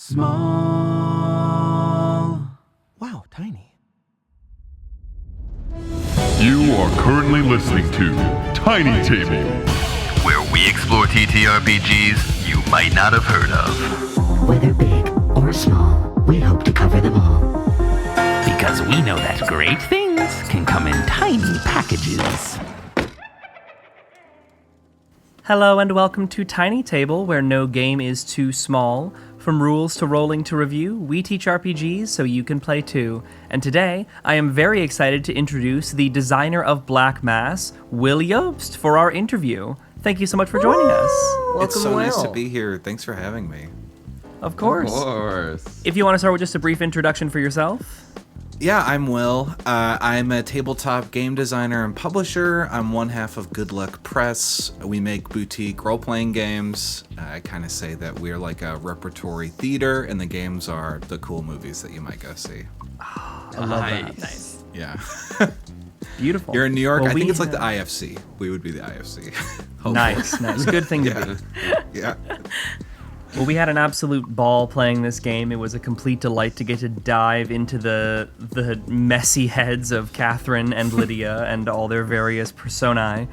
Small. Wow, tiny. You are currently listening to Tiny Table, where we explore TTRPGs you might not have heard of. Whether big or small, we hope to cover them all. Because we know that great things can come in tiny packages. Hello and welcome to Tiny Table, where no game is too small. From rules to rolling to review, we teach RPGs so you can play too. And today, I am very excited to introduce the designer of Black Mass, Will Jobst, for our interview. Thank you so much for joining us. Welcome, it's so Will. nice to be here. Thanks for having me. Of course. Of course. If you want to start with just a brief introduction for yourself. Yeah, I'm Will. I'm a tabletop game designer and publisher. I'm one half of Good Luck Press. We make boutique role-playing games. I kind of say that we're like a repertory theater, and the games are the cool movies that you might go see. Oh, I love that. Nice. Yeah. Beautiful. You're in New York. Well, I think it's like the IFC. We would be the IFC. Nice. Good thing to be. Yeah. Well, we had an absolute ball playing this game. It was a complete delight to get to dive into the messy heads of Catherine and Lydia and all their various personae.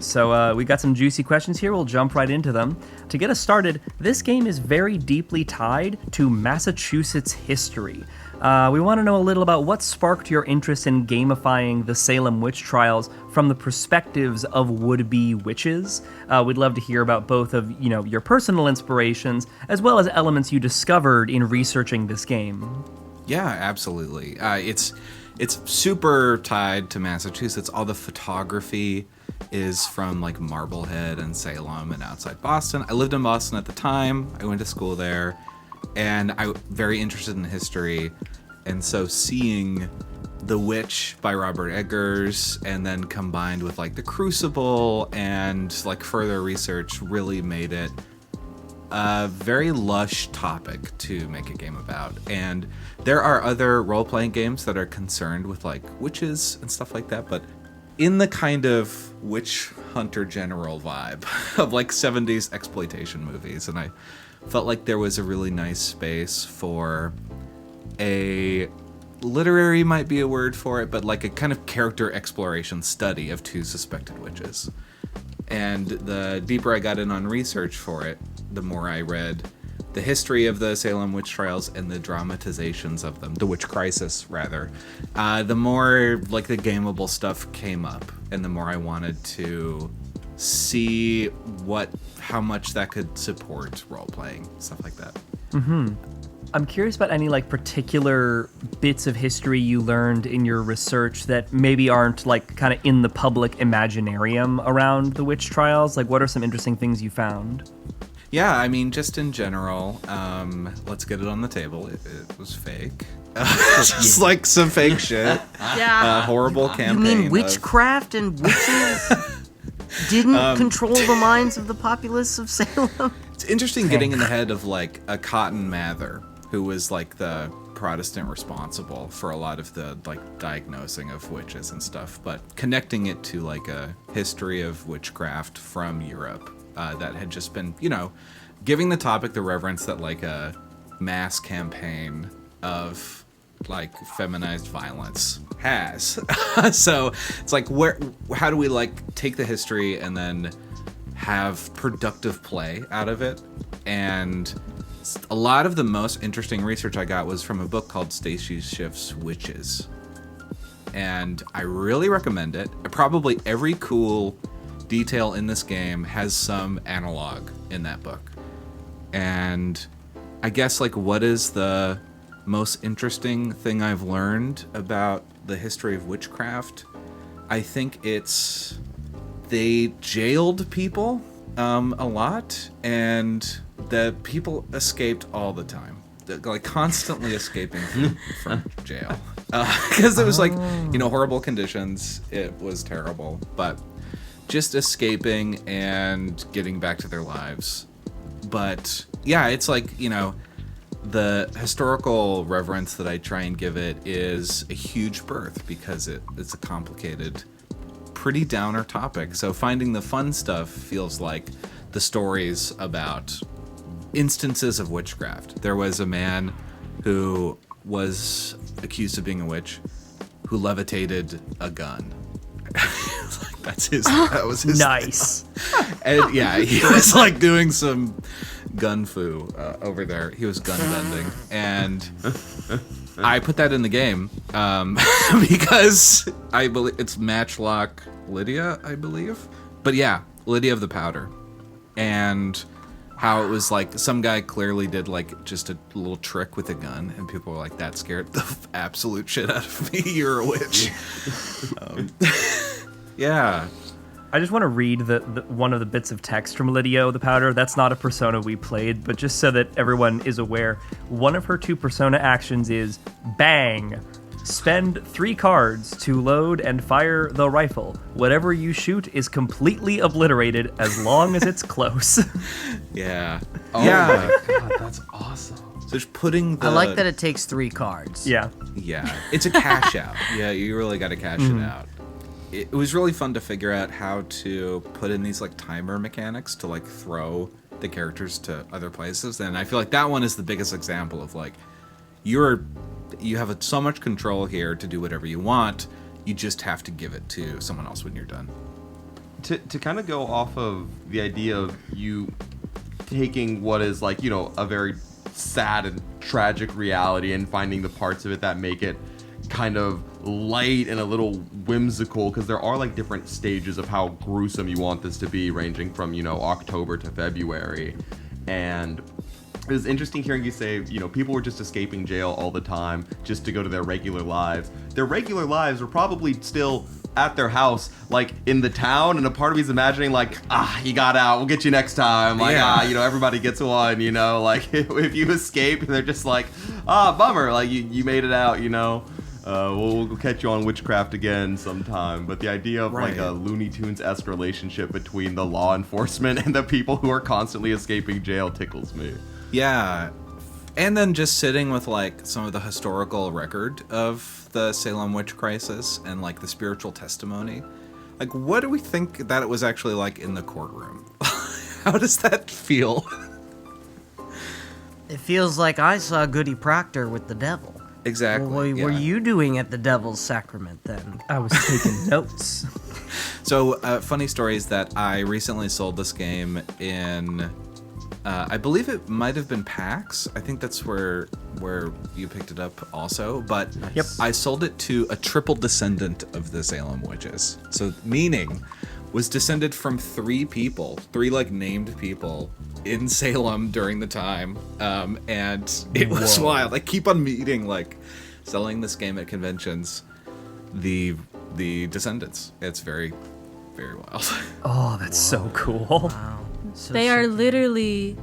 So we got some juicy questions here. We'll jump right into them. To get us started, this game is very deeply tied to Massachusetts history. We want to know a little about what sparked your interest in gamifying the Salem witch trials from the perspectives of would-be witches. We'd love to hear about both of your personal inspirations as well as elements you discovered in researching this game. Yeah, absolutely. It's super tied to Massachusetts. All the photography is from like Marblehead and Salem and outside Boston. I lived in Boston at the time. I went to school there. And I'm very interested in history, and so seeing The Witch by Robert Eggers and then combined with like The Crucible and like further research really made it a very lush topic to make a game about. And there are other role-playing games that are concerned with like witches and stuff like that, but in the kind of witch hunter general vibe of like 70s exploitation movies. And I felt like there was a really nice space for a literary might be a word for it, but like a kind of character exploration study of two suspected witches. And the deeper I got in on research for it, the more I read the history of the Salem witch trials and the dramatizations of them, the witch crisis rather, the more like the gameable stuff came up, and the more I wanted to see how much that could support role-playing, stuff like that. I'm curious about any like particular bits of history you learned in your research that maybe aren't like kind of in the public imaginarium around the witch trials. Like, what are some interesting things you found? Yeah, I mean, just in general, let's get it on the table. It was fake. Just like some fake shit. Yeah. Horrible campaign. You mean witchcraft and witches didn't control the minds of the populace of Salem? It's interesting getting in the head of like a Cotton Mather, who was like the Protestant responsible for a lot of the like diagnosing of witches and stuff, but connecting it to like a history of witchcraft from Europe that had just been, giving the topic the reverence that like a mass campaign of like feminized violence has. So it's like, how do we like take the history and then have productive play out of it? And a lot of the most interesting research I got was from a book called Stacy Schiff's Witches. And I really recommend it. Probably every cool detail in this game has some analog in that book. And I guess like what is the most interesting thing I've learned about the history of witchcraft? I think it's they jailed people a lot, and the people escaped all the time. Like constantly escaping from jail. Because it was like, horrible conditions. It was terrible. But just escaping and getting back to their lives. But yeah, it's like, the historical reverence that I try and give it is a huge birth because it's a complicated, pretty downer topic. So finding the fun stuff feels like the stories about instances of witchcraft. There was a man who was accused of being a witch who levitated a gun. That was his Nice. And yeah, he was like doing some gun fu over there. He was gun bending, and I put that in the game because I believe it's Matchlock Lydia, I believe. But yeah, Lydia of the Powder, and how it was like some guy clearly did like just a little trick with a gun, and people were like, "That scared the absolute shit out of me. You're a witch." Yeah. I just want to read the one of the bits of text from Lydia the Powder. That's not a persona we played, but just so that everyone is aware, one of her 2 persona actions is bang. Spend 3 cards to load and fire the rifle. Whatever you shoot is completely obliterated as long as it's close. Yeah. Oh Yeah. my god, that's awesome. So just putting the... I like that it takes 3 cards. Yeah. Yeah. It's a cash out. Yeah, you really got to cash it out. It was really fun to figure out how to put in these like timer mechanics to like throw the characters to other places. And I feel like that one is the biggest example of like, you have so much control here to do whatever you want. You just have to give it to someone else when you're done. To kind of go off of the idea of you taking what is like, you know, a very sad and tragic reality and finding the parts of it that make it kind of light and a little whimsical, because there are like different stages of how gruesome you want this to be, ranging from, you know, October to February. And it was interesting hearing you say, you know, people were just escaping jail all the time just to go to their regular lives. Their regular lives were probably still at their house, like in the town, and a part of me's imagining like, you got out, we'll get you next time. Like, Yeah. you know, everybody gets one, you know, like if you escape, they're just like, bummer, like you made it out, you know. We'll catch you on witchcraft again sometime. But the idea of like Right. a Looney Tunes-esque relationship between the law enforcement and the people who are constantly escaping jail tickles me. Yeah. And then just sitting with like some of the historical record of the Salem witch crisis and like the spiritual testimony. Like, what do we think that it was actually like in the courtroom? How does that feel? It feels like I saw Goody Proctor with the devil. Exactly. What were yeah. you doing at the Devil's Sacrament then? I was taking notes. So, funny story is that I recently sold this game in, I believe it might have been PAX. I think that's where you picked it up also. But Yep. I sold it to a triple descendant of the Salem witches. So, meaning was descended from 3 people, 3 like named people in Salem during the time. And it was wild. I keep on meeting, like, selling this game at conventions, the descendants. It's very, very wild. Oh, that's so cool. Wow. So They are literally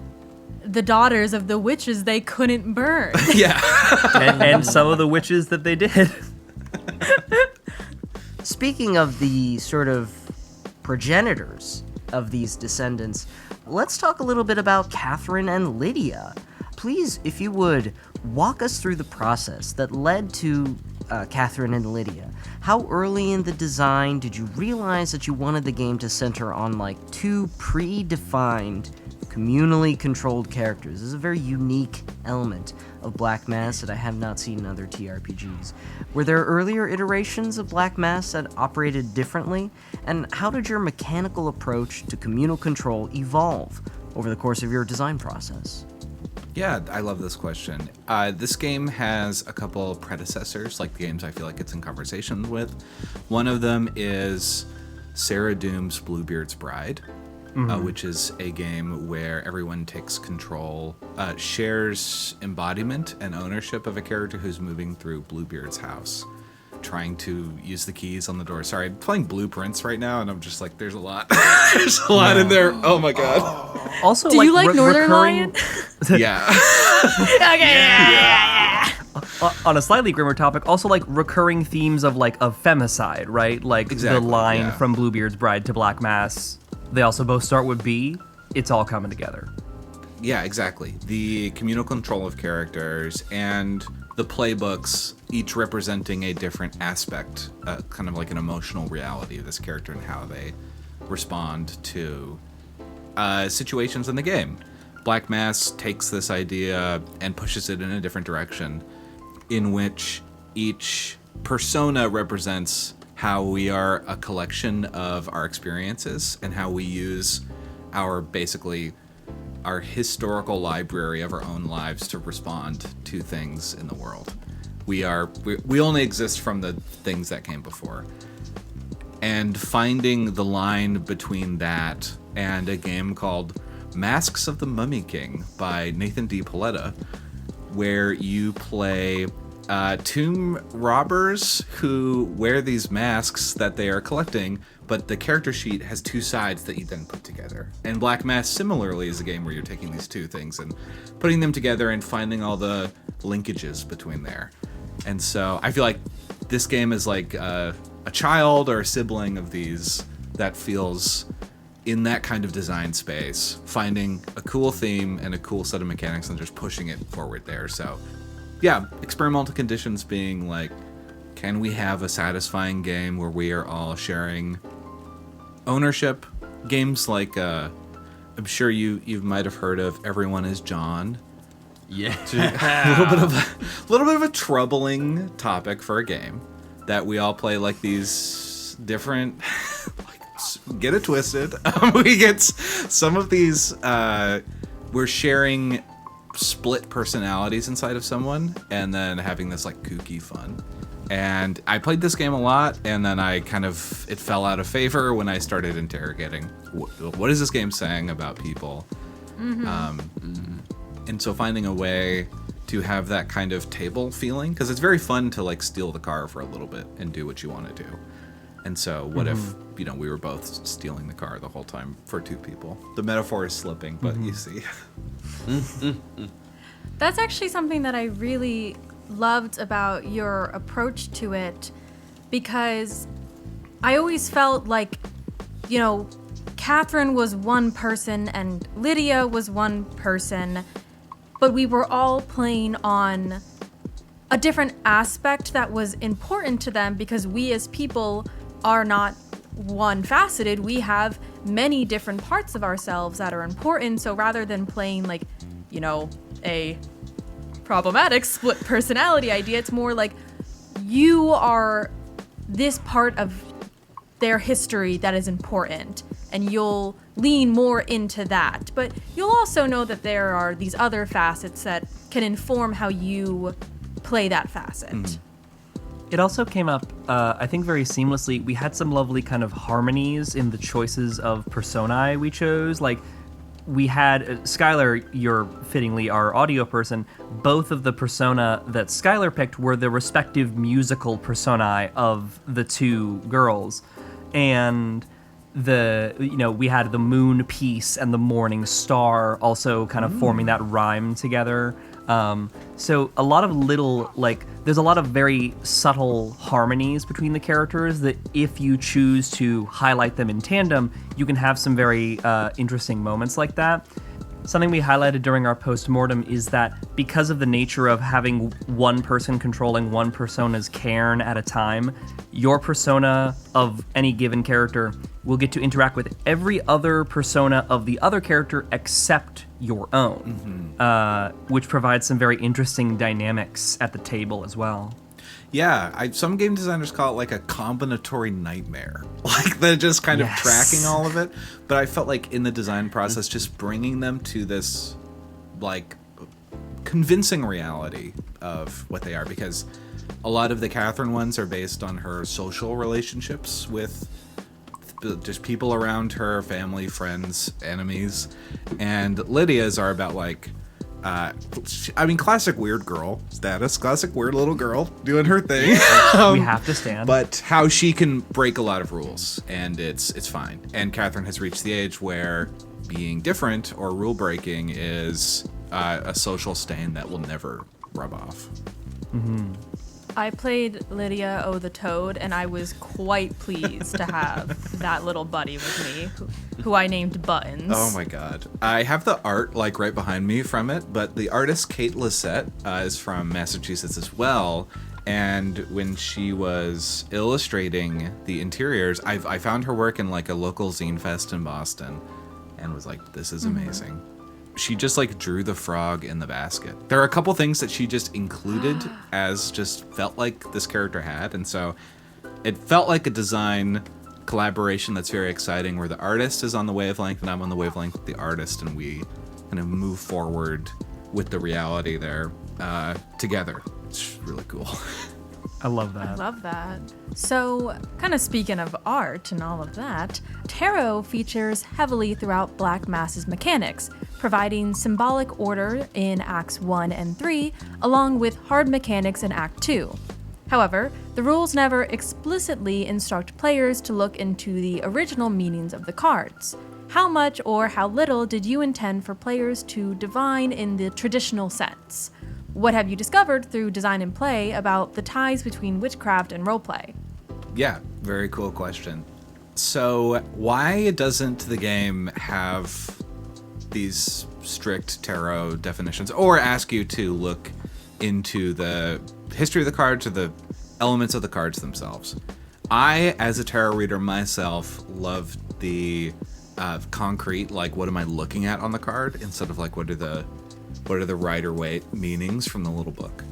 the daughters of the witches they couldn't burn. Yeah. and some of the witches that they did. Speaking of the sort of progenitors of these descendants, let's talk a little bit about Catherine and Lydia. Please, if you would, walk us through the process that led to Catherine and Lydia. How early in the design did you realize that you wanted the game to center on like 2 predefined, communally controlled characters? This is a very unique element of Black Mass that I have not seen in other TRPGs. Were there earlier iterations of Black Mass that operated differently? And how did your mechanical approach to communal control evolve over the course of your design process? Yeah, I love this question. This game has a couple predecessors, like the games I feel like it's in conversation with. One of them is Sarah Doom's Bluebeard's Bride, which is a game where everyone takes control, shares embodiment and ownership of a character who's moving through Bluebeard's house, trying to use the keys on the door. Sorry, I'm playing Blueprints right now, and I'm just like, there's a lot. There's a lot in there. Oh my god. Also, Do you like Northern recurring, Lion? Yeah. On a slightly grimmer topic, also like recurring themes of like of femicide, right? Like Exactly, the line yeah. from Bluebeard's Bride to Black Mass. They also both start with B. It's all coming together. Yeah, exactly. The communal control of characters and the playbooks, each representing a different aspect, kind of like an emotional reality of this character and how they respond to situations in the game. Black Mass takes this idea and pushes it in a different direction, in which each persona represents how we are a collection of our experiences and how we use our historical library of our own lives to respond to things in the world. We only exist from the things that came before. And finding the line between that and a game called Masks of the Mummy King by Nathan D. Paletta, where you play tomb robbers who wear these masks that they are collecting, but the character sheet has two sides that you then put together. And Black Mass similarly is a game where you're taking these two things and putting them together and finding all the linkages between there. And so I feel like this game is like a child or a sibling of these that feels in that kind of design space, finding a cool theme and a cool set of mechanics and just pushing it forward there. So yeah, experimental conditions being like, can we have a satisfying game where we are all sharing ownership? Games like, I'm sure you might have heard of Everyone is John. Yeah. a little bit of a troubling topic for a game that we all play like these different, get it twisted. We get some of these, we're sharing split personalities inside of someone and then having this like kooky fun. And I played this game a lot, and then it fell out of favor when I started interrogating what is this game saying about people. And so finding a way to have that kind of table feeling, because it's very fun to like steal the car for a little bit and do what you want to do. And so what if, we were both stealing the car the whole time for two people? The metaphor is slipping, but you see. That's actually something that I really loved about your approach to it, because I always felt like, Catherine was one person and Lydia was one person, but we were all playing on a different aspect that was important to them, because we as people are not one-faceted. We have many different parts of ourselves that are important. So rather than playing like, a problematic split personality idea, it's more like you are this part of their history that is important, and you'll lean more into that. But you'll also know that there are these other facets that can inform how you play that facet. It also came up, I think, very seamlessly. We had some lovely kind of harmonies in the choices of personae we chose. Like, we had Skylar, you're fittingly our audio person. Both of the persona that Skylar picked were the respective musical personae of the two girls. And we had the moon piece and the morning star also kind of forming that rhyme together. So a lot of there's a lot of very subtle harmonies between the characters that if you choose to highlight them in tandem, you can have some very interesting moments like that. Something we highlighted during our post-mortem is that because of the nature of having one person controlling one persona's cairn at a time, your persona of any given character will get to interact with every other persona of the other character except your own, which provides some very interesting dynamics at the table as well. Yeah, some game designers call it like a combinatory nightmare. Like they're just kind of tracking all of it. But I felt like in the design process, just bringing them to this like convincing reality of what they are, because a lot of the Catherine ones are based on her social relationships with just people around her, family, friends, enemies. And Lydia's are about like, classic weird girl status, classic weird little girl doing her thing. We have to stand. But how she can break a lot of rules, and it's fine. And Catherine has reached the age where being different or rule breaking is a social stain that will never rub off. I played Lydia O the Toad, and I was quite pleased to have that little buddy with me, who I named Buttons. Oh my god. I have the art like right behind me from it, but the artist Kate Lissette is from Massachusetts as well. And when she was illustrating the interiors, I found her work in like a local zine fest in Boston and was like, this is amazing. she just like drew the frog in the basket. There are a couple things that she just included as just felt like this character had, and so it felt like a design collaboration that's very exciting, where the artist is on the wavelength and I'm on the wavelength with the artist, and we kind of move forward with the reality there together. It's really cool. I love that. I love that. So, kind of speaking of art and all of that, tarot features heavily throughout Black Mass's mechanics, providing symbolic order in Acts 1 and 3, along with hard mechanics in Act 2. However, the rules never explicitly instruct players to look into the original meanings of the cards. How much or how little did you intend for players to divine in the traditional sense? What have you discovered through design and play about the ties between witchcraft and roleplay? Yeah, very cool question. So why doesn't the game have these strict tarot definitions, or ask you to look into the history of the cards or the elements of the cards themselves? I, as a tarot reader myself, love the concrete, like what am I looking at on the card, instead of like what are the Rider Waite meanings from the little book.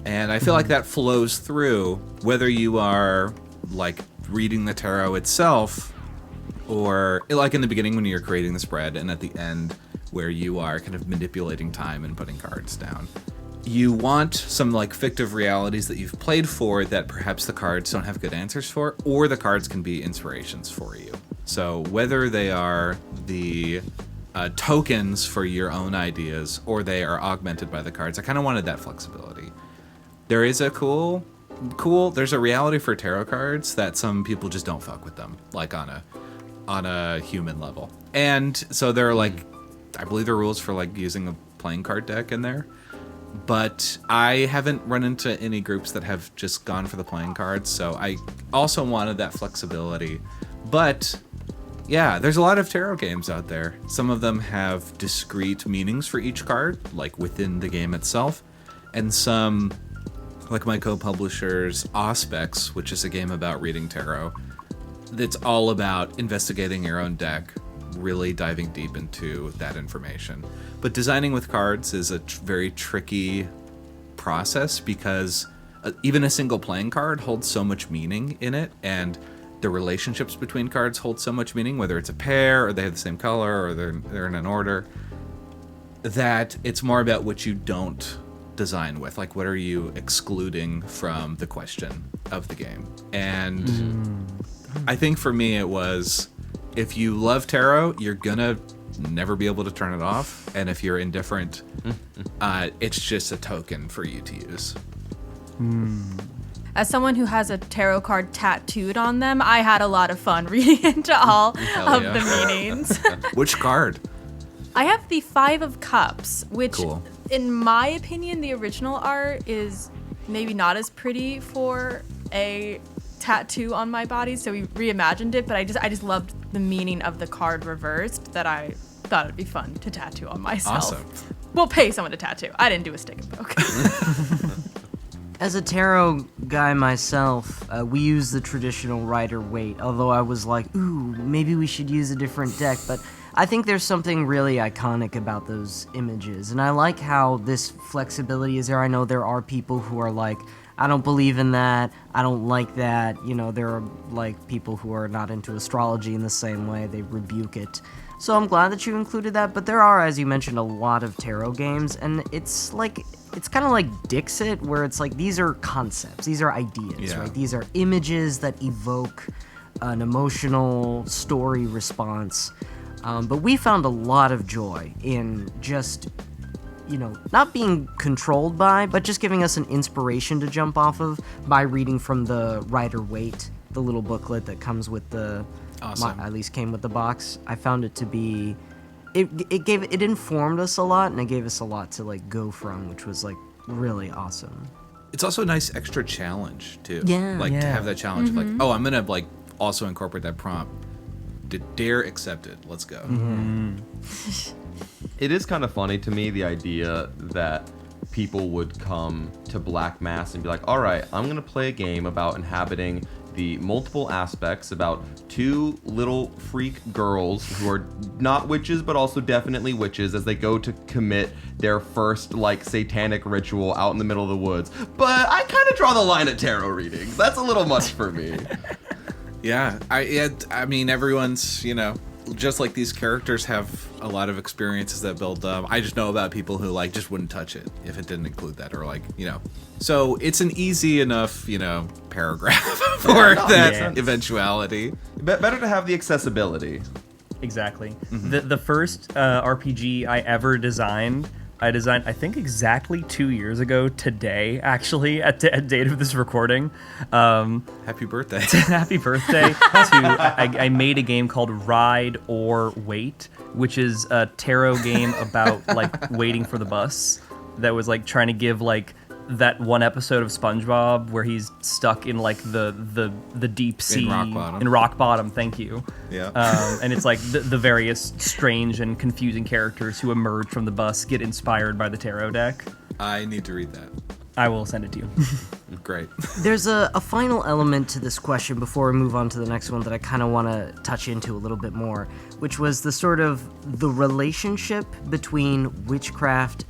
And I feel like that flows through whether you are like reading the tarot itself, or like in the beginning when you're creating the spread, and at the end where you are kind of manipulating time and putting cards down. You want some like fictive realities that you've played for that perhaps the cards don't have good answers for, or the cards can be inspirations for you. So whether they are the tokens for your own ideas, or they are augmented by the cards, I kind of wanted that flexibility. There is a there's a reality for tarot cards that some people just don't fuck with them, like on a human level. And so there are like, I believe there are rules for like using a playing card deck in there, but I haven't run into any groups that have just gone for the playing cards, so I also wanted that flexibility. But yeah, there's a lot of tarot games out there. Some of them have discrete meanings for each card, like within the game itself. And some, like my co-publisher's Auspex, which is a game about reading tarot, that's all about investigating your own deck, really diving deep into that information. But designing with cards is a very tricky process, because even a single playing card holds so much meaning in it, and the relationships between cards hold so much meaning, whether it's a pair or they have the same color or they're in an order, that it's more about what you don't design with. Like, what are you excluding from the question of the game? And I think for me it was, if you love tarot, you're gonna never be able to turn it off. And if you're indifferent, it's just a token for you to use. As someone who has a tarot card tattooed on them, I had a lot of fun reading into all of the meanings. Which card? I have the Five of Cups, which, Cool. in my opinion, the original art is maybe not as pretty for a tattoo on my body, so we reimagined it, but I just loved the meaning of the card reversed, that I thought it'd be fun to tattoo on myself. Awesome. We'll pay someone to tattoo. I didn't do a stick and poke. As a tarot guy myself, we use the traditional Rider Waite, although I was like, ooh, maybe we should use a different deck, but I think there's something really iconic about those images, and I like how this flexibility is there. I know there are people who are like, I don't believe in that, I don't like that, you know, there are like people who are not into astrology in the same way, they rebuke it. So I'm glad that you included that, but there are, as you mentioned, a lot of tarot games, and it's kind of like Dixit, where it's like, these are concepts, these are ideas, right? These are images that evoke an emotional story response. But we found a lot of joy in just, you know, not being controlled by, but just giving us an inspiration to jump off of by reading from the Rider Waite, the little booklet that comes with the, Awesome. at least came with the box. I found it to be, it informed us a lot, and it gave us a lot to like go from, which was like really awesome. It's also a nice extra challenge too. Yeah. Like to Yeah. have that challenge of like, oh, I'm gonna like also incorporate that prompt. Dare accept it. Let's go. It is kind of funny to me, the idea that people would come to Black Mass and be like, all right, I'm going to play a game about inhabiting the multiple aspects about two little freak girls who are not witches but also definitely witches as they go to commit their first like satanic ritual out in the middle of the woods. But I kind of draw the line at tarot readings. That's a little much for me. Yeah, I mean, everyone's, just like these characters have a lot of experiences that build them. I just know about people who like just wouldn't touch it if it didn't include that, or like, So it's an easy enough, paragraph for that eventuality. Better to have the accessibility. Exactly. The first RPG I ever designed, I think exactly 2 years ago today, actually, at date of this recording. Happy birthday. Happy birthday. I made a game called Ride or Wait, which is a tarot game about like waiting for the bus that was like trying to give like that one episode of SpongeBob where he's stuck in like the deep sea in rock bottom. Thank you. Yeah. And it's like the various strange and confusing characters who emerge from the bus get inspired by the tarot deck. I need to read that. I will send it to you. Great. There's a final element to this question before we move on to the next one that I kind of want to touch into a little bit more, which was the sort of the relationship between witchcraft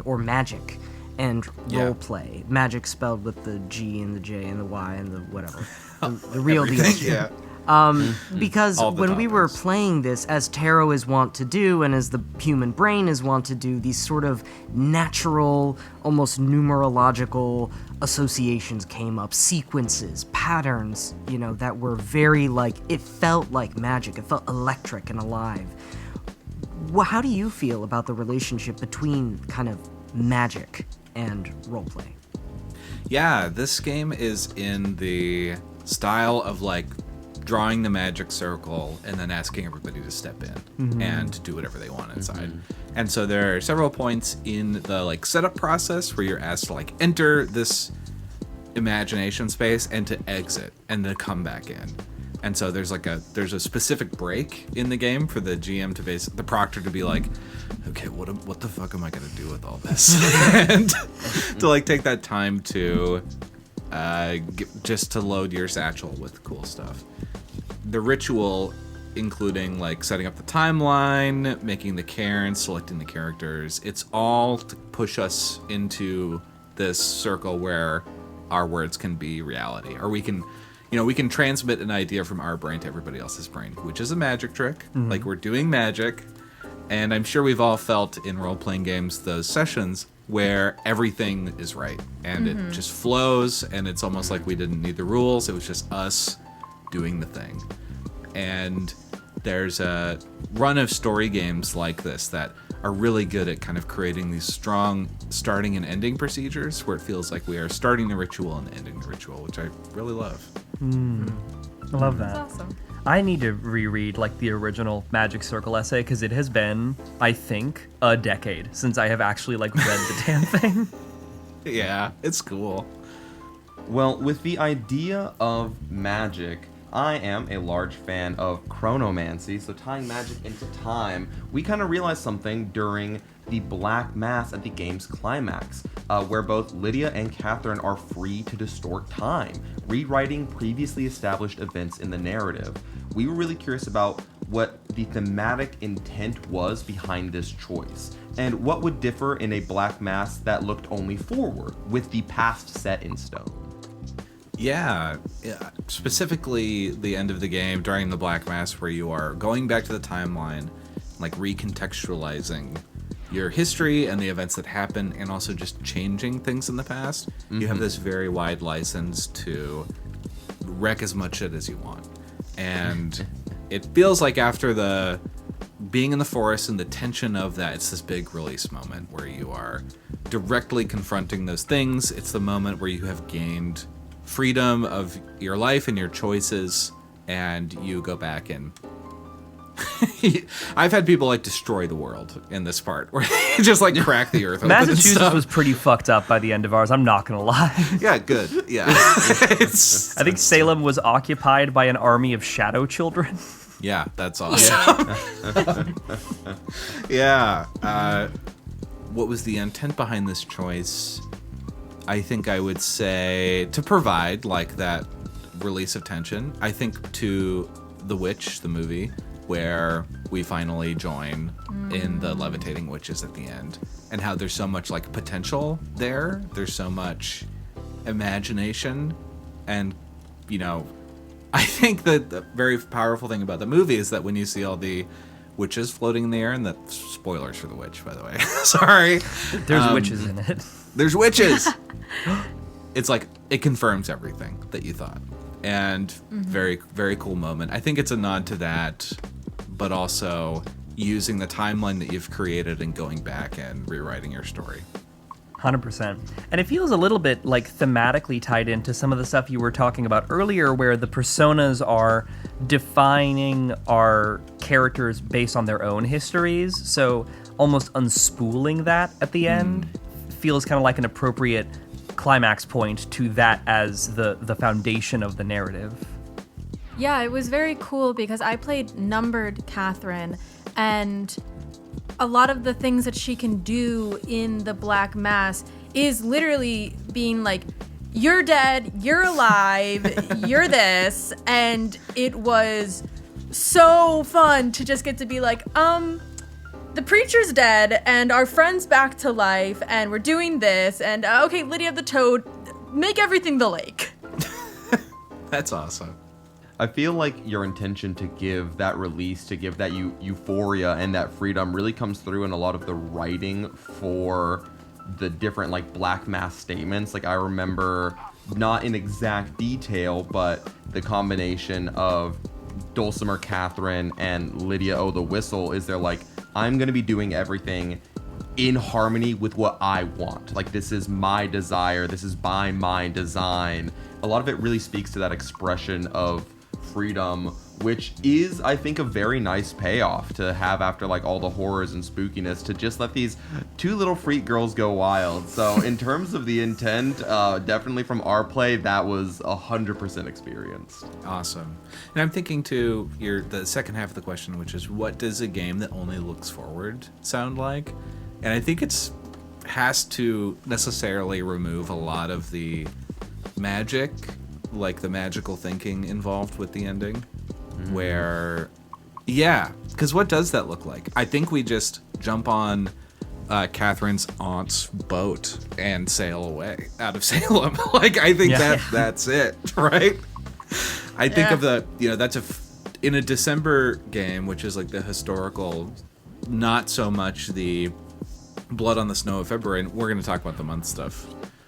or magic and role play. Magic spelled with the G and the J and the Y and the whatever. The real deal. Yeah. Because when we were playing this, as tarot is wont to do, and as the human brain is wont to do, these sort of natural, almost numerological associations came up, sequences, patterns, that were very it felt like magic. It felt electric and alive. How do you feel about the relationship between kind of magic and roleplay? Yeah, this game is in the style of drawing the magic circle and then asking everybody to step in and do whatever they want inside. And so there are several points in the setup process where you're asked to enter this imagination space and to exit and to come back in. And so there's a specific break in the game for the GM to the proctor to be like, okay, what the fuck am I gonna do with all this? And to take that time to just to load your satchel with cool stuff. The ritual, including setting up the timeline, making the cairns, selecting the characters, it's all to push us into this circle where our words can be reality, or we can transmit an idea from our brain to everybody else's brain, which is a magic trick. We're doing magic, and I'm sure we've all felt in role-playing games those sessions where everything is right, and it just flows, and it's almost like we didn't need the rules, it was just us doing the thing. And there's a run of story games like this that are really good at kind of creating these strong starting and ending procedures where it feels like we are starting the ritual and ending the ritual, which I really love. I love that. That's awesome. I need to reread the original Magic Circle essay because it has been, I think, a decade since I have actually read the damn thing. Yeah, it's cool. Well, with the idea of magic, I am a large fan of chronomancy, so tying magic into time, we kind of realized something during the Black Mass at the game's climax, where both Lydia and Catherine are free to distort time, rewriting previously established events in the narrative. We were really curious about what the thematic intent was behind this choice, and what would differ in a Black Mass that looked only forward, with the past set in stone. Yeah, specifically the end of the game during the Black Mass where you are going back to the timeline, recontextualizing your history and the events that happen, and also just changing things in the past. You have this very wide license to wreck as much shit as you want. And it feels like after the being in the forest and the tension of that, it's this big release moment where you are directly confronting those things. It's the moment where you have gained freedom of your life and your choices, and you go back and I've had people destroy the world in this part where they just crack the earth open. Massachusetts was pretty fucked up by the end of ours, I'm not gonna lie. Yeah, good. Yeah. I think Salem was occupied by an army of shadow children. Yeah, that's awesome. Yeah. What was the intent behind this choice? I think I would say to provide that release of tension. I think to The Witch, the movie, where we finally join in the levitating witches at the end, and how there's so much like potential there. There's so much imagination, and you know, I think that the very powerful thing about the movie is that when you see all the witches floating in the air, and that spoilers for The Witch, by the way. Sorry. There's witches in it. There's witches. It's like it confirms everything that you thought, and very, very cool moment. I think it's a nod to that, but also using the timeline that you've created and going back and rewriting your story. 100%. And it feels a little bit like thematically tied into some of the stuff you were talking about earlier, where the personas are defining our characters based on their own histories. So almost unspooling that at the end feels kind of like an appropriate climax point to that as the foundation of the narrative. Yeah, it was very cool because I played numbered Catherine, and a lot of the things that she can do in the Black Mass is literally being like, you're dead, you're alive, you're this. And it was so fun to just get to be like, the preacher's dead and our friend's back to life and we're doing this. And okay, Lydia the Toad, make everything the lake. That's awesome. I feel like your intention to give that release, to give that euphoria and that freedom really comes through in a lot of the writing for the different like Black Mass statements. Like I remember, not in exact detail, but the combination of Dulcimer Catherine and Lydia O the Whistle is they're like, I'm going to be doing everything in harmony with what I want. Like this is my desire, this is by my design. A lot of it really speaks to that expression of freedom, which is, I think, a very nice payoff to have after like all the horrors and spookiness, to just let these two little freak girls go wild. So in terms of the intent, definitely from our play, that was 100% experienced. Awesome. And I'm thinking to the second half of the question, which is, what does a game that only looks forward sound like? And I think it's has to necessarily remove a lot of the magic, like the magical thinking involved with the ending, where, yeah, because what does that look like? I think we just jump on Catherine's aunt's boat and sail away out of Salem. Like, I think that's it, right? I think of the, that's in a December game, which is like the historical, not so much the Blood on the Snow of February, and we're going to talk about the month stuff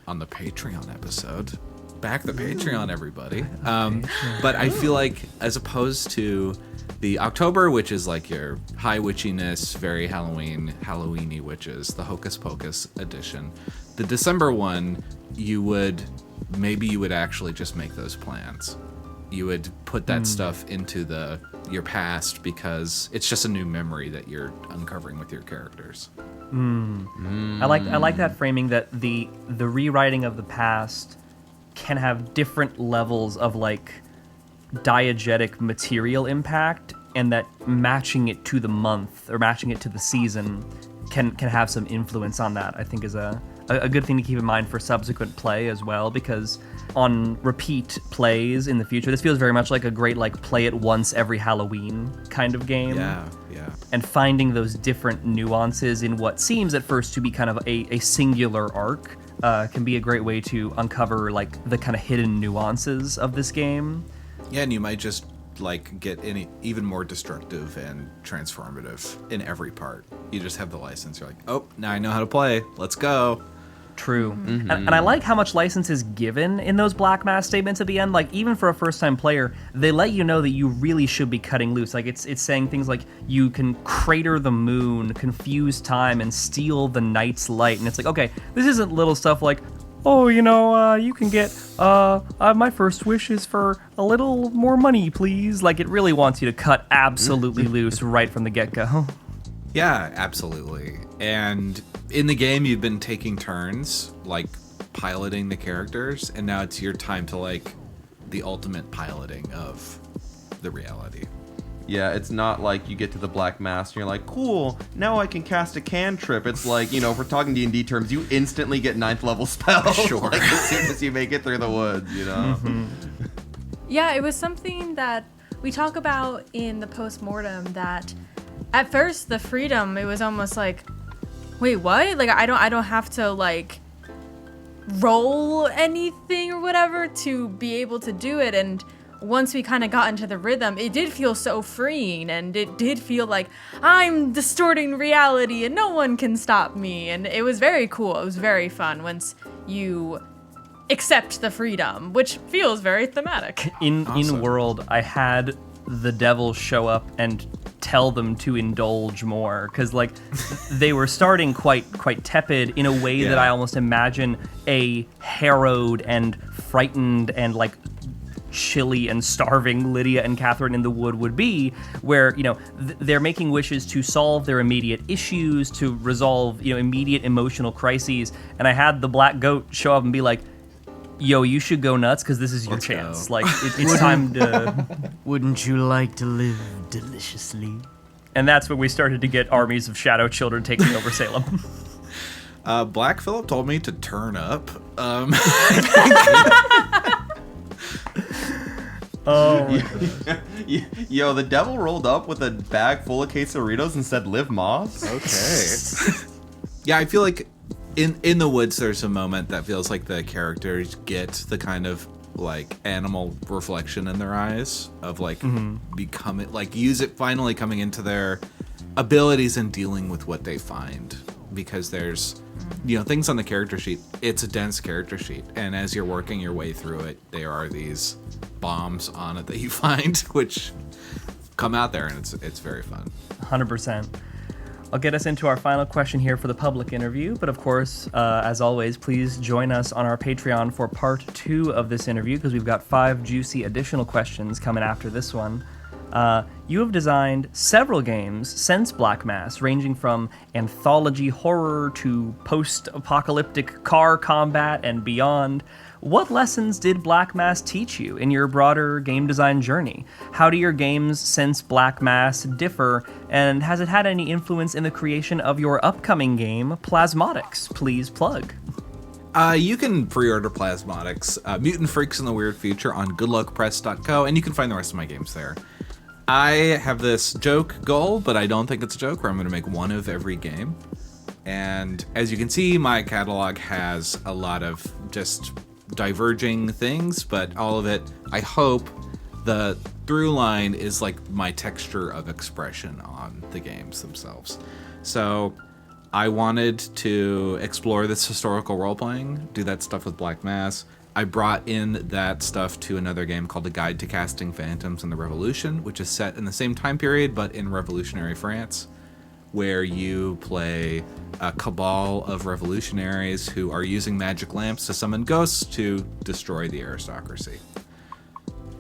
on the Patreon episode. Back the Patreon, everybody. But I feel like, as opposed to the October, which is like your high witchiness, very Halloweeny witches, the Hocus Pocus edition, the December one, you would actually just make those plans. You would put that stuff into your past, because it's just a new memory that you're uncovering with your characters. I like that framing, that the rewriting of the past can have different levels of like diegetic material impact, and that matching it to the month or matching it to the season can have some influence on that. I think is a good thing to keep in mind for subsequent play as well, because on repeat plays in the future, this feels very much like a great like play it once every Halloween kind of game. Yeah. And finding those different nuances in what seems at first to be kind of a singular arc can be a great way to uncover like the kind of hidden nuances of this game. Yeah, and you might just like get even more destructive and transformative in every part. You just have the license. You're like, oh, now I know how to play. Let's go. True. And I like how much license is given in those Black Mass statements at the end. Like, even for a first-time player, they let you know that you really should be cutting loose. Like, it's saying things like, you can crater the moon, confuse time, and steal the night's light. And it's like, okay, this isn't little stuff like, oh, you can get, my first wish is for a little more money, please. Like, it really wants you to cut absolutely loose right from the get-go. Yeah, absolutely. And in the game, you've been taking turns, like, piloting the characters, and now it's your time to, like, the ultimate piloting of the reality. Yeah, it's not like you get to the Black Mass and you're like, cool, now I can cast a cantrip. It's like, if we're talking D&D terms, you instantly get 9th level spells. Sure. Like, as soon as you make it through the woods, Yeah, it was something that we talk about in the postmortem, that at first the freedom, it was almost like, wait, what? Like I don't have to like roll anything or whatever to be able to do it. And once we kind of got into the rhythm, it did feel so freeing, and it did feel like I'm distorting reality and no one can stop me. And it was very cool. It was very fun once you accept the freedom, which feels very thematic. In world, I had the devil show up and tell them to indulge more, because like they were starting quite tepid in a way that I almost imagine a harrowed and frightened and like chilly and starving Lydia and Catherine in the wood would be, where, you know, they're making wishes to solve their immediate issues, to resolve, you know, immediate emotional crises. And I had the black goat show up and be like, yo, you should go nuts, because this is your Let's chance. go. Like, it's time to... Wouldn't you like to live deliciously? And that's when we started to get armies of shadow children taking over Salem. Black Phillip told me to turn up. Yo, the devil rolled up with a bag full of quesadillas and said, "Live Moss." Okay. Yeah, I feel like in the woods there's a moment that feels like the characters get the kind of like animal reflection in their eyes of like becoming, like, use it finally coming into their abilities and dealing with what they find, because there's, you know, things on the character sheet. It's a dense character sheet, and as you're working your way through it, there are these bombs on it that you find which come out there, and it's very fun. 100%. I'll get us into our final question here for the public interview, but of course, as always, please join us on our Patreon for part 2 of this interview, because we've got 5 juicy additional questions coming after this one. You have designed several games since Black Mass, ranging from anthology horror to post-apocalyptic car combat and beyond. What lessons did Black Mass teach you in your broader game design journey? How do your games since Black Mass differ, and has it had any influence in the creation of your upcoming game, Plasmodics? Please plug. You can pre-order Plasmodics, Mutant Freaks in the Weird Future on goodluckpress.co, and you can find the rest of my games there. I have this joke goal, but I don't think it's a joke, where I'm going to make one of every game. And as you can see, my catalog has a lot of just diverging things, but all of it, I hope the through line is like my texture of expression on the games themselves. So I wanted to explore this historical role-playing, do that stuff with Black Mass. I brought in that stuff to another game called The Guide to Casting Phantoms in the Revolution, which is set in the same time period, but in revolutionary France, where you play a cabal of revolutionaries who are using magic lamps to summon ghosts to destroy the aristocracy.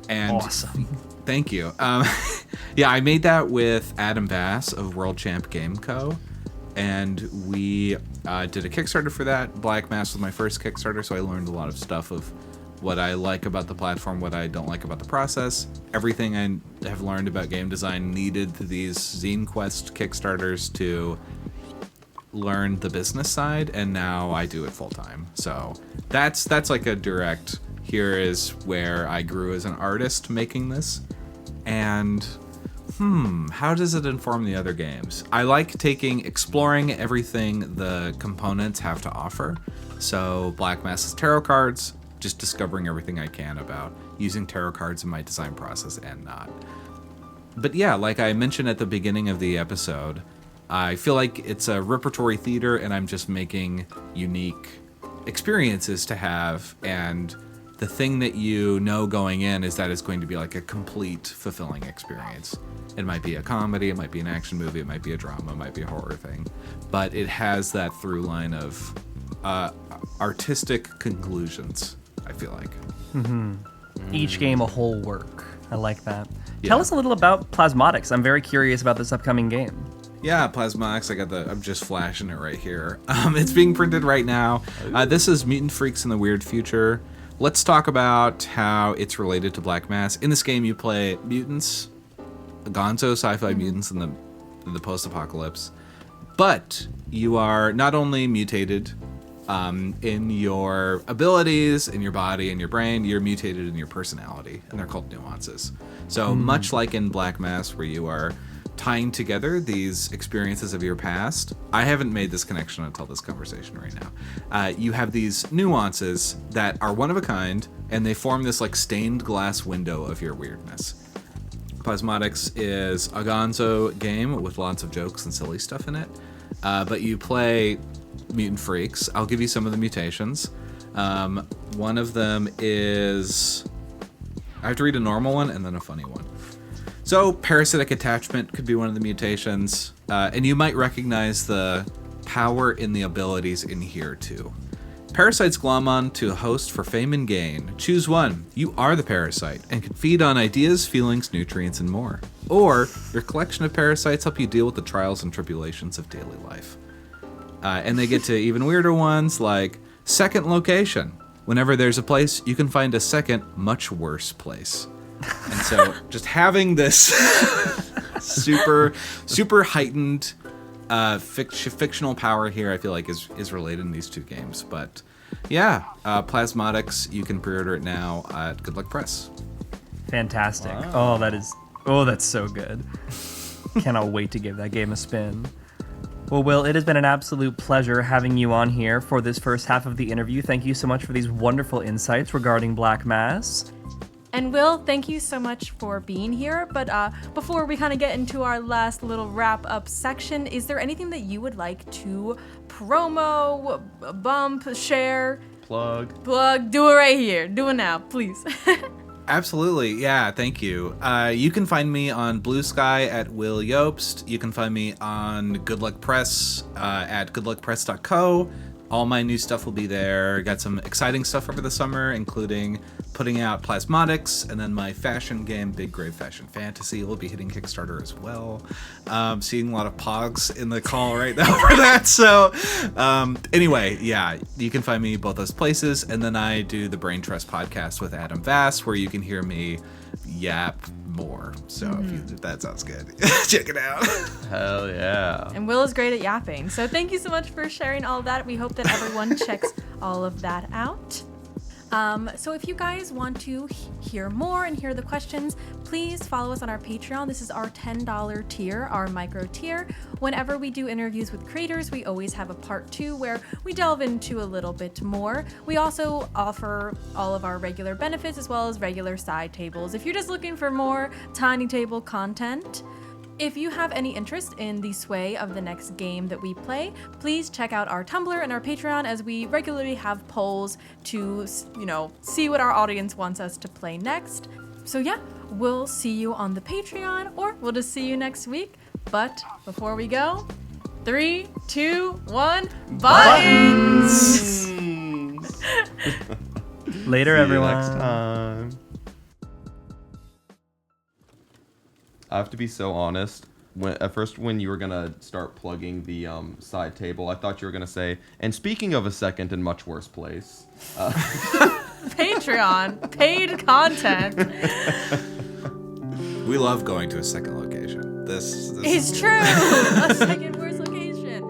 And awesome. Thank you. Yeah, I made that with Adam Bass of World Champ Game Co. And we did a Kickstarter for that. Black Mass was my first Kickstarter, so I learned a lot of stuff of what I like about the platform, what I don't like about the process. Everything I have learned about game design needed these Zine Quest Kickstarters to learn the business side, and now I do it full time. So that's like a direct, here is where I grew as an artist making this. And how does it inform the other games? I like exploring everything the components have to offer. So Black Mass's tarot cards, just discovering everything I can about using tarot cards in my design process and not. But yeah, like I mentioned at the beginning of the episode, I feel like it's a repertory theater, and I'm just making unique experiences to have, and the thing that you know going in is that it's going to be like a complete, fulfilling experience. It might be a comedy, it might be an action movie, it might be a drama, it might be a horror thing, but it has that through line of artistic conclusions, I feel like. Each game a whole work. I like that. Tell us a little about Plasmodics. I'm very curious about this upcoming game. Yeah, Plasmodics, I'm just flashing it right here. It's being printed right now. This is Mutant Freaks in the Weird Future. Let's talk about how it's related to Black Mass. In this game, you play mutants, gonzo sci-fi mutants in the post-apocalypse, but you are not only mutated In your abilities, in your body, in your brain, you're mutated in your personality, and they're called nuances. So much like in Black Mass, where you are tying together these experiences of your past, I haven't made this connection until this conversation right now. You have these nuances that are one of a kind, and they form this like stained glass window of your weirdness. Plasmodics is a gonzo game with lots of jokes and silly stuff in it, but you play mutant freaks. I'll give you some of the mutations. One of them is... I have to read a normal one and then a funny one. So, parasitic attachment could be one of the mutations, and you might recognize the power in the abilities in here too. Parasites glom on to a host for fame and gain. Choose one. You are the parasite and can feed on ideas, feelings, nutrients, and more. Or, your collection of parasites help you deal with the trials and tribulations of daily life. And they get to even weirder ones like second location. Whenever there's a place, you can find a second, much worse place. And so just having this super heightened fictional power here, I feel like is related in these two games. But yeah, Plasmodics, you can pre-order it now at Good Luck Press. Fantastic. Wow. That's so good. Cannot wait to give that game a spin. Well, Will, it has been an absolute pleasure having you on here for this first half of the interview. Thank you so much for these wonderful insights regarding Black Mass. And Will, thank you so much for being here. But before we kind of get into our last little wrap-up section, is there anything that you would like to promo, bump, share? Plug. Do it right here. Do it now, please. Absolutely. Yeah, thank you. You can find me on Blue Sky at Will Jobst. You can find me on Good Luck Press at goodluckpress.co. All my new stuff will be there. Got some exciting stuff over the summer, including putting out Plasmodics, and then my fashion game, Big Grave Fashion Fantasy, will be hitting Kickstarter as well. Seeing a lot of pogs in the call right now for that. So anyway, yeah, you can find me both those places. And then I do the Brain Trust podcast with Adam Vass, where you can hear me yap more. So if that sounds good, check it out. Hell yeah. And Will is great at yapping. So thank you so much for sharing all of that. We hope that everyone checks all of that out. So if you guys want to hear more and hear the questions, please follow us on our Patreon. This is our $10 tier, our micro tier. Whenever we do interviews with creators, we always have a part 2 where we delve into a little bit more. We also offer all of our regular benefits as well as regular side tables. If you're just looking for more Tiny Table content, if you have any interest in the sway of the next game that we play, please check out our Tumblr and our Patreon, as we regularly have polls to, see what our audience wants us to play next. So yeah, we'll see you on the Patreon, or we'll just see you next week. But before we go, 3, 2, 1, buttons! Later, See everyone. you next time. I have to be so honest. At first, when you were gonna start plugging the side table, I thought you were gonna say, and speaking of a second and much worse place. Patreon, paid content. We love going to a second location. This It's true. A second worst location.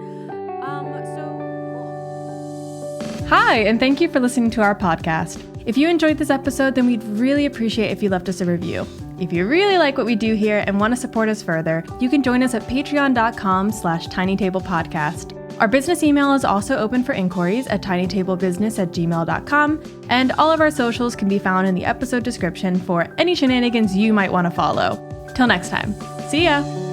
Cool. Hi, and thank you for listening to our podcast. If you enjoyed this episode, then we'd really appreciate if you left us a review. If you really like what we do here and want to support us further, you can join us at patreon.com/tinytablepodcast. Our business email is also open for inquiries at tinytablebusiness@gmail.com, and all of our socials can be found in the episode description for any shenanigans you might want to follow. Till next time, see ya!